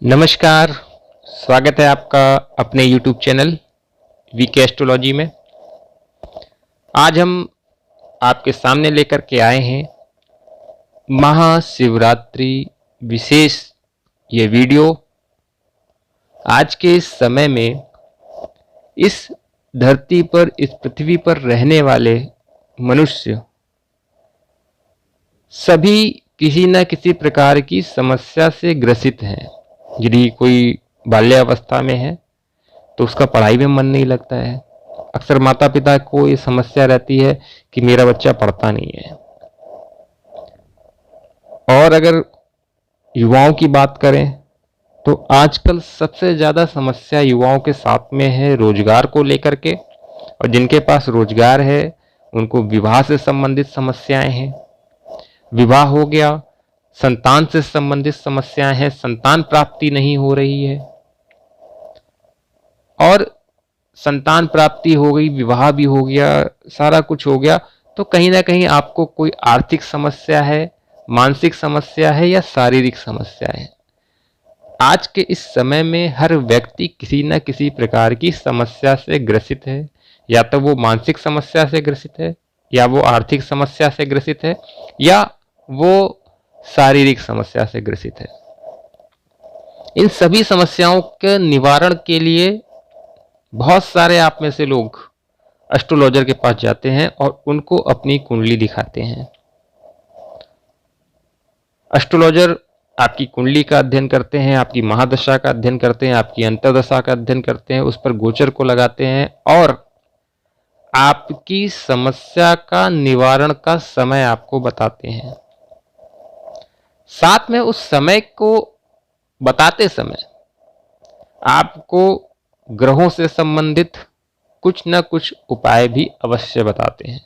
नमस्कार। स्वागत है आपका अपने YouTube चैनल वीके एस्ट्रोलॉजी में। आज हम आपके सामने लेकर के आए हैं महाशिवरात्रि विशेष ये वीडियो। आज के इस समय में इस धरती पर, इस पृथ्वी पर रहने वाले मनुष्य सभी किसी न किसी प्रकार की समस्या से ग्रसित हैं। यदि कोई बाल्यावस्था में है तो उसका पढ़ाई में मन नहीं लगता है। अक्सर माता पिता को ये समस्या रहती है कि मेरा बच्चा पढ़ता नहीं है। और अगर युवाओं की बात करें तो आजकल सबसे ज़्यादा समस्या युवाओं के साथ में है रोजगार को लेकर के, और जिनके पास रोजगार है उनको विवाह से संबंधित समस्याएं हैं। विवाह हो गया, संतान से संबंधित समस्याएं हैं, संतान प्राप्ति नहीं हो रही है। और संतान प्राप्ति हो गई, विवाह भी हो गया, सारा कुछ हो गया, तो कहीं ना कहीं आपको कोई आर्थिक समस्या है, मानसिक समस्या है या शारीरिक समस्या है। आज के इस समय में हर व्यक्ति किसी न किसी प्रकार की समस्या से ग्रसित है। या तो वो मानसिक समस्या से ग्रसित है, या वो आर्थिक समस्या से ग्रसित है, या वो शारीरिक समस्या से ग्रसित है। इन सभी समस्याओं के निवारण के लिए बहुत सारे आप में से लोग एस्ट्रोलॉजर के पास जाते हैं और उनको अपनी कुंडली दिखाते हैं। एस्ट्रोलॉजर आपकी कुंडली का अध्ययन करते हैं, आपकी महादशा का अध्ययन करते हैं, आपकी अंतर्दशा का अध्ययन करते हैं, उस पर गोचर को लगाते हैं और आपकी समस्या का निवारण का समय आपको बताते हैं। साथ में उस समय को बताते समय आपको ग्रहों से संबंधित कुछ न कुछ उपाय भी अवश्य बताते हैं।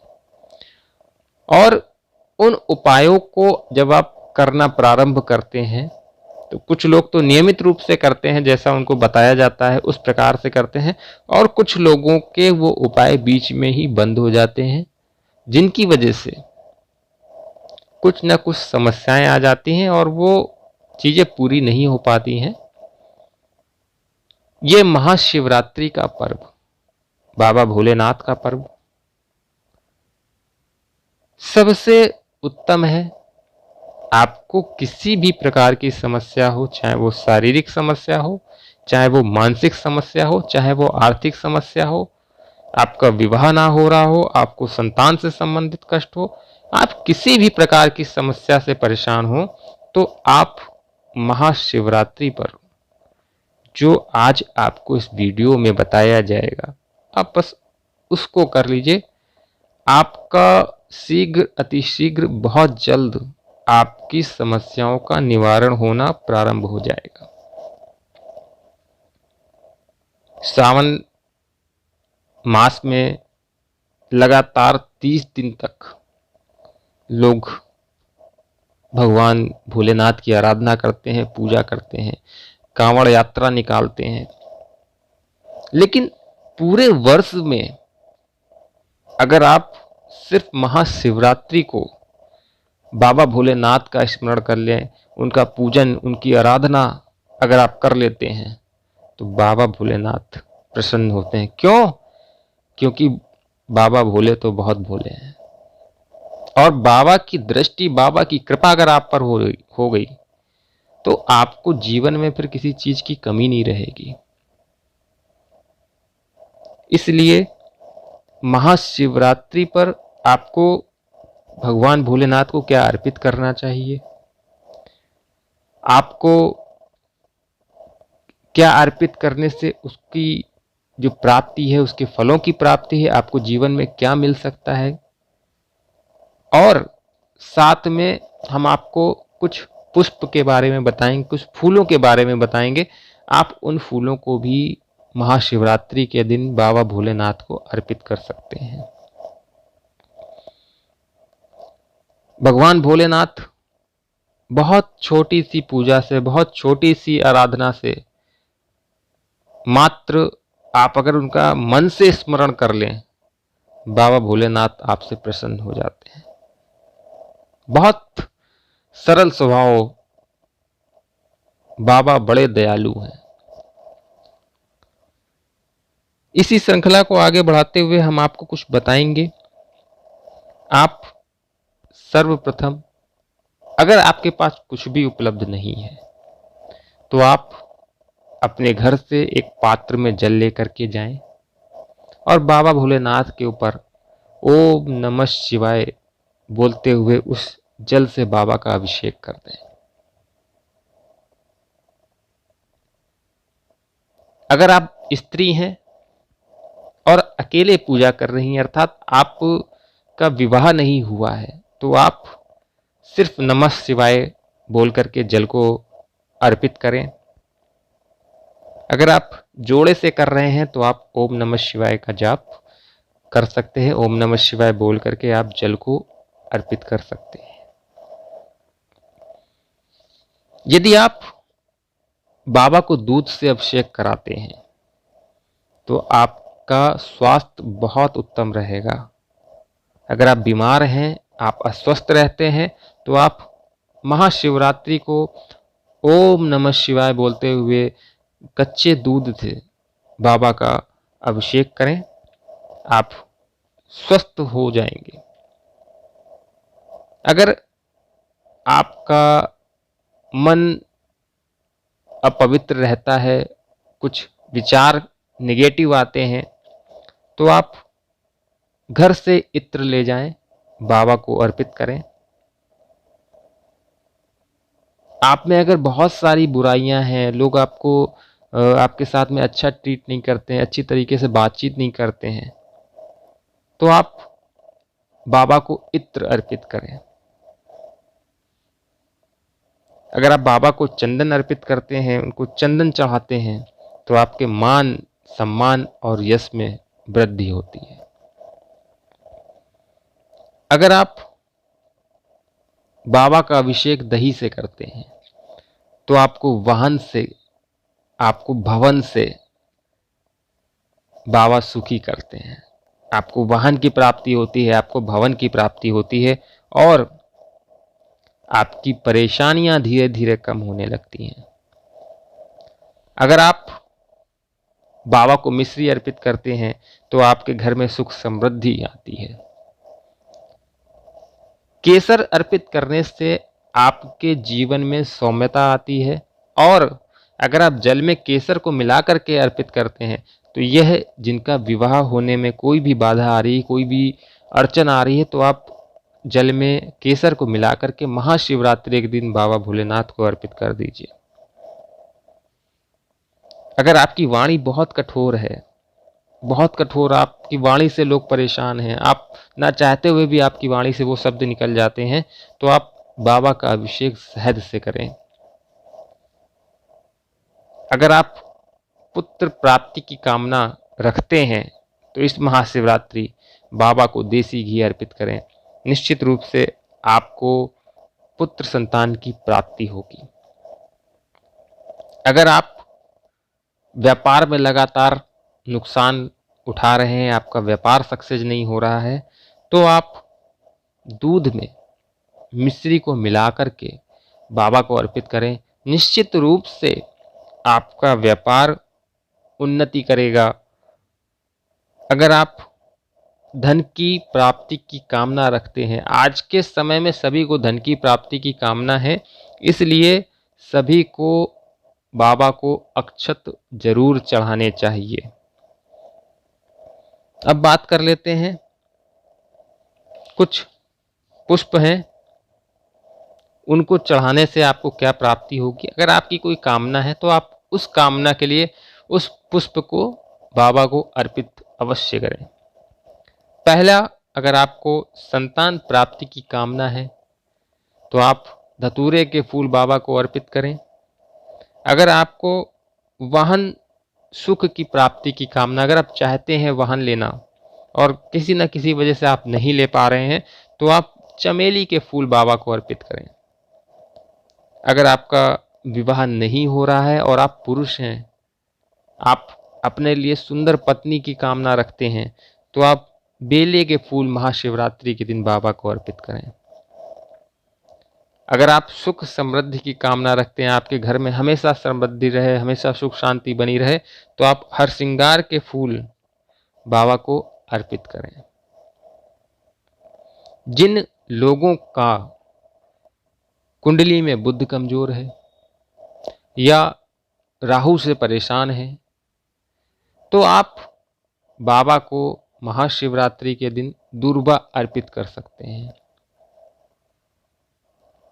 और उन उपायों को जब आप करना प्रारंभ करते हैं तो कुछ लोग तो नियमित रूप से करते हैं, जैसा उनको बताया जाता है उस प्रकार से करते हैं, और कुछ लोगों के वो उपाय बीच में ही बंद हो जाते हैं, जिनकी वजह से कुछ न कुछ समस्याएं आ जाती हैं और वो चीजें पूरी नहीं हो पाती हैं। ये महाशिवरात्रि का पर्व, बाबा भोलेनाथ का पर्व सबसे उत्तम है। आपको किसी भी प्रकार की समस्या हो, चाहे वो शारीरिक समस्या हो, चाहे वो मानसिक समस्या हो, चाहे वो आर्थिक समस्या हो, आपका विवाह ना हो रहा हो, आपको संतान से संबंधित कष्ट हो, आप किसी भी प्रकार की समस्या से परेशान हो, तो आप महाशिवरात्रि पर जो आज आपको इस वीडियो में बताया जाएगा, आप बस उसको कर लीजिए। आपका शीघ्र, अतिशीघ्र, बहुत जल्द आपकी समस्याओं का निवारण होना प्रारंभ हो जाएगा। सावन मास में लगातार 30 दिन तक लोग भगवान भोलेनाथ की आराधना करते हैं, पूजा करते हैं, कांवड़ यात्रा निकालते हैं। लेकिन पूरे वर्ष में अगर आप सिर्फ महाशिवरात्रि को बाबा भोलेनाथ का स्मरण कर लें, उनका पूजन, उनकी आराधना अगर आप कर लेते हैं तो बाबा भोलेनाथ प्रसन्न होते हैं। क्यों? क्योंकि बाबा भोले तो बहुत भोले हैं, और बाबा की दृष्टि, बाबा की कृपा अगर आप पर हो गई तो आपको जीवन में फिर किसी चीज की कमी नहीं रहेगी। इसलिए महाशिवरात्रि पर आपको भगवान भोलेनाथ को क्या अर्पित करना चाहिए, आपको क्या अर्पित करने से उसकी जो प्राप्ति है, उसके फलों की प्राप्ति है, आपको जीवन में क्या मिल सकता है। और साथ में हम आपको कुछ पुष्प के बारे में बताएंगे, कुछ फूलों के बारे में बताएंगे। आप उन फूलों को भी महाशिवरात्रि के दिन बाबा भोलेनाथ को अर्पित कर सकते हैं। भगवान भोलेनाथ बहुत छोटी सी पूजा से, बहुत छोटी सी आराधना से, मात्र आप अगर उनका मन से स्मरण कर लें, बाबा भोलेनाथ आपसे प्रसन्न हो जाते हैं। बहुत सरल स्वभाव बाबा बड़े दयालु हैं। इसी श्रृंखला को आगे बढ़ाते हुए हम आपको कुछ बताएंगे। आप सर्वप्रथम, अगर आपके पास कुछ भी उपलब्ध नहीं है तो आप अपने घर से एक पात्र में जल लेकर के जाएं और बाबा भोलेनाथ के ऊपर ओम नमः शिवाय बोलते हुए उस जल से बाबा का अभिषेक कर दें। अगर आप स्त्री हैं और अकेले पूजा कर रही हैं, अर्थात आपका विवाह नहीं हुआ है, तो आप सिर्फ नमः शिवाय बोल करके जल को अर्पित करें। अगर आप जोड़े से कर रहे हैं तो आप ओम नमः शिवाय का जाप कर सकते हैं। ओम नमः शिवाय बोल करके आप जल को अर्पित कर सकते हैं। यदि आप बाबा को दूध से अभिषेक कराते हैं तो आपका स्वास्थ्य बहुत उत्तम रहेगा। अगर आप बीमार हैं, आप अस्वस्थ रहते हैं, तो आप महाशिवरात्रि को ओम नमः शिवाय बोलते हुए कच्चे दूध से बाबा का अभिषेक करें, आप स्वस्थ हो जाएंगे। अगर आपका मन अपवित्र रहता है, कुछ विचार नेगेटिव आते हैं, तो आप घर से इत्र ले जाएं, बाबा को अर्पित करें। आप में अगर बहुत सारी बुराइयां हैं, लोग आपको आपके साथ में अच्छा ट्रीट नहीं करते हैं, अच्छी तरीके से बातचीत नहीं करते हैं, तो आप बाबा को इत्र अर्पित करें। अगर आप बाबा को चंदन अर्पित करते हैं, उनको चंदन चढ़ाते हैं, तो आपके मान सम्मान और यश में वृद्धि होती है। अगर आप बाबा का अभिषेक दही से करते हैं तो आपको वाहन से, आपको भवन से बाबा सुखी करते हैं। आपको वाहन की प्राप्ति होती है, आपको भवन की प्राप्ति होती है और आपकी परेशानियां धीरे धीरे कम होने लगती हैं। अगर आप बाबा को मिश्री अर्पित करते हैं तो आपके घर में सुख समृद्धि आती है। केसर अर्पित करने से आपके जीवन में सौम्यता आती है और अगर आप जल में केसर को मिलाकर के अर्पित करते हैं तो यह, जिनका विवाह होने में कोई भी बाधा आ रही है, कोई भी अड़चन आ रही है, तो आप जल में केसर को मिलाकर के महाशिवरात्रि के दिन बाबा भोलेनाथ को अर्पित कर दीजिए। अगर आपकी वाणी बहुत कठोर है, बहुत कठोर, आपकी वाणी से लोग परेशान हैं, आप ना चाहते हुए भी आपकी वाणी से वो शब्द निकल जाते हैं, तो आप बाबा का अभिषेक शहद से करें। अगर आप पुत्र प्राप्ति की कामना रखते हैं तो इस महाशिवरात्रि बाबा को देसी घी अर्पित करें। निश्चित रूप से आपको पुत्र संतान की प्राप्ति होगी। अगर आप व्यापार में लगातार नुकसान उठा रहे हैं, आपका व्यापार सक्सेस नहीं हो रहा है, तो आप दूध में मिश्री को मिलाकर के बाबा को अर्पित करें। निश्चित रूप से आपका व्यापार उन्नति करेगा। अगर आप धन की प्राप्ति की कामना रखते हैं, आज के समय में सभी को धन की प्राप्ति की कामना है, इसलिए सभी को बाबा को अक्षत जरूर चढ़ाने चाहिए। अब बात कर लेते हैं, कुछ पुष्प हैं, उनको चढ़ाने से आपको क्या प्राप्ति होगी। अगर आपकी कोई कामना है तो आप उस कामना के लिए उस पुष्प को बाबा को अर्पित अवश्य करें। पहला, अगर आपको संतान प्राप्ति की कामना है तो आप धतूरे के फूल बाबा को अर्पित करें। अगर आपको वाहन सुख की प्राप्ति की कामना, अगर आप चाहते हैं वाहन लेना और किसी न किसी वजह से आप नहीं ले पा रहे हैं, तो आप चमेली के फूल बाबा को अर्पित करें। अगर आपका विवाह नहीं हो रहा है और आप पुरुष हैं, आप अपने लिए सुंदर पत्नी की कामना रखते हैं, तो आप बेले के फूल महाशिवरात्रि के दिन बाबा को अर्पित करें। अगर आप सुख समृद्धि की कामना रखते हैं, आपके घर में हमेशा समृद्धि रहे, हमेशा सुख शांति बनी रहे, तो आप हर श्रृंगार के फूल बाबा को अर्पित करें। जिन लोगों का कुंडली में बुध कमजोर है या राहु से परेशान है, तो आप बाबा को महाशिवरात्रि के दिन दूर्वा अर्पित कर सकते हैं।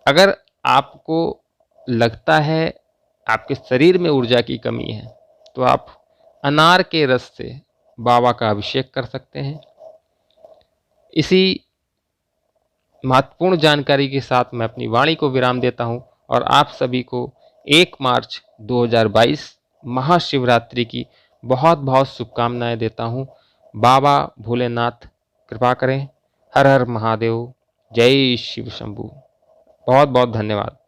अगर आपको लगता है आपके शरीर में ऊर्जा की कमी है, तो आप अनार के रस से बाबा का अभिषेक कर सकते हैं। इसी महत्वपूर्ण जानकारी के साथ मैं अपनी वाणी को विराम देता हूं और आप सभी को 1 मार्च 2022 महाशिवरात्रि की बहुत बहुत शुभकामनाएं देता हूं। बाबा भोलेनाथ कृपा करें। हर हर महादेव। जय शिव शंभू। बहुत बहुत धन्यवाद।